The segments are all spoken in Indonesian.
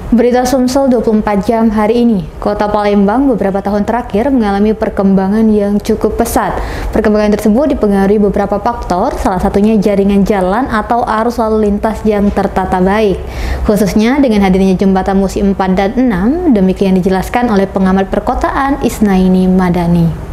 Berita Sumsel 24 jam hari ini. Kota Palembang beberapa tahun terakhir mengalami perkembangan yang cukup pesat. Perkembangan tersebut dipengaruhi beberapa faktor, salah satunya jaringan jalan atau arus lalu lintas yang tertata baik. Khususnya dengan hadirnya jembatan Musi 4 dan 6, demikian dijelaskan oleh pengamat perkotaan Isnaini Madani.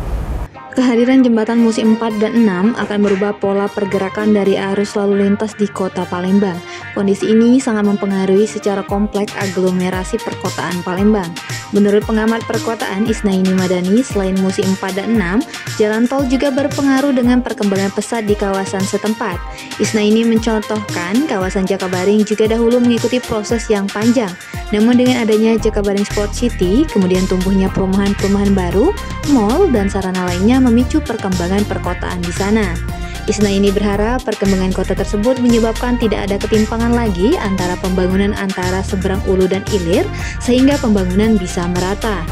Kehadiran jembatan Musi 4 dan 6 akan merubah pola pergerakan dari arus lalu lintas di kota Palembang. Kondisi ini sangat mempengaruhi secara kompleks aglomerasi perkotaan Palembang. Menurut pengamat perkotaan Isnaini Madani, selain Musi 4 dan 6, jalan tol juga berpengaruh dengan perkembangan pesat di kawasan setempat. Isnaini mencontohkan kawasan Jakabaring juga dahulu mengikuti proses yang panjang. Namun dengan adanya Jakabaring Sport City, kemudian tumbuhnya perumahan-perumahan baru, mal, dan sarana lainnya memicu perkembangan perkotaan di sana. Isnaini berharap perkembangan kota tersebut menyebabkan tidak ada ketimpangan lagi antara pembangunan antara seberang ulu dan ilir, sehingga pembangunan bisa merata.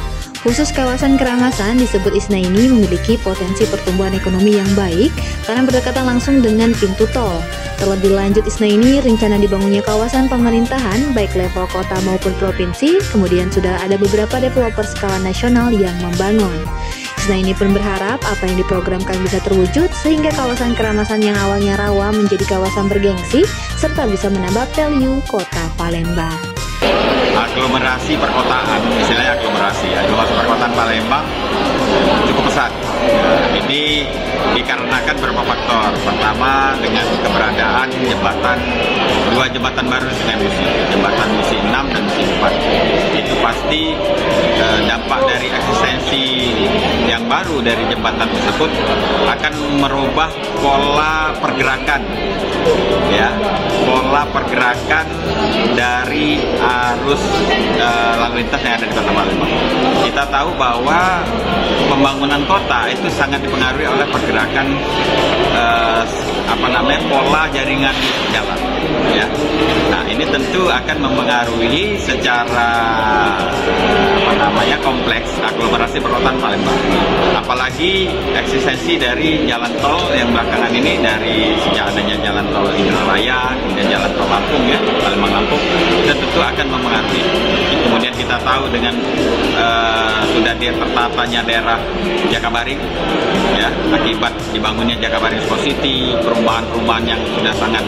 Khusus kawasan Keramasan disebut Isnaini memiliki potensi pertumbuhan ekonomi yang baik karena berdekatan langsung dengan pintu tol. Terlebih lanjut, Isnaini rencana dibangunnya kawasan pemerintahan baik level kota maupun provinsi, kemudian sudah ada beberapa developer skala nasional yang membangun. Isnaini pun berharap apa yang diprogramkan bisa terwujud sehingga kawasan Keramasan yang awalnya rawa menjadi kawasan bergengsi serta bisa menambah value kota Palembang. Aglomerasi perkotaan, istilahnya aglomerasi perkotaan Palembang cukup pesat. Ini dikarenakan beberapa faktor. Pertama, dengan keberadaan dua jembatan baru dengan Musi, jembatan Musi 6 dan Musi 4. Itu pasti dampak dari eksistensi yang baru dari jembatan tersebut akan merubah pola pergerakan, pola pergerakan dari arus lalu lintas yang ada di Kota Palembang. Kita tahu bahwa pembangunan kota itu sangat dipengaruhi oleh pergerakan pola jaringan jalan. Nah, ini tentu akan mempengaruhi secara kompleks aglomerasi perkotaan Palembang. Apalagi eksistensi dari jalan tol yang belakangan ini dari sejak adanya jalan tol Indralaya dan jalan tol Lampung Palembang Lampung, itu tentu akan mempengaruhi. Kemudian kita tahu dengan sudah tertatanya daerah Jakabaring, akibat dibangunnya Jakabaring Sport City, perumahan-perumahan yang sudah sangat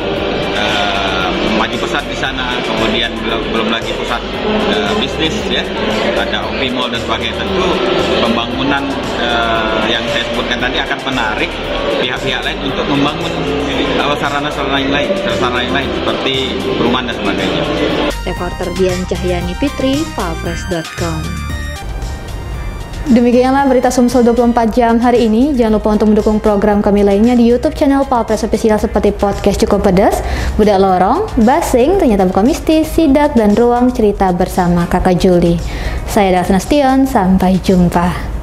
maju pesat di sana, kemudian belum lagi pusat bisnis, ada OP Mall dan sebagainya. Tentu pembangunan yang saya sebutkan tadi akan menarik pihak-pihak lain untuk membangun sarana-sarana yang lain seperti perumahan dan sebagainya. Reporter Dian Cahyani Fitri, palfresh.com. Demikianlah berita Sumsel 24 jam hari ini. Jangan lupa untuk mendukung program kami lainnya di YouTube channel Palfresh Official seperti podcast Cukup Pedas, Budak Lorong, Basing, Ternyata Bukan Mistis, Sidak, dan Ruang Cerita bersama Kakak Juli. Saya Dalsana Stion, sampai jumpa.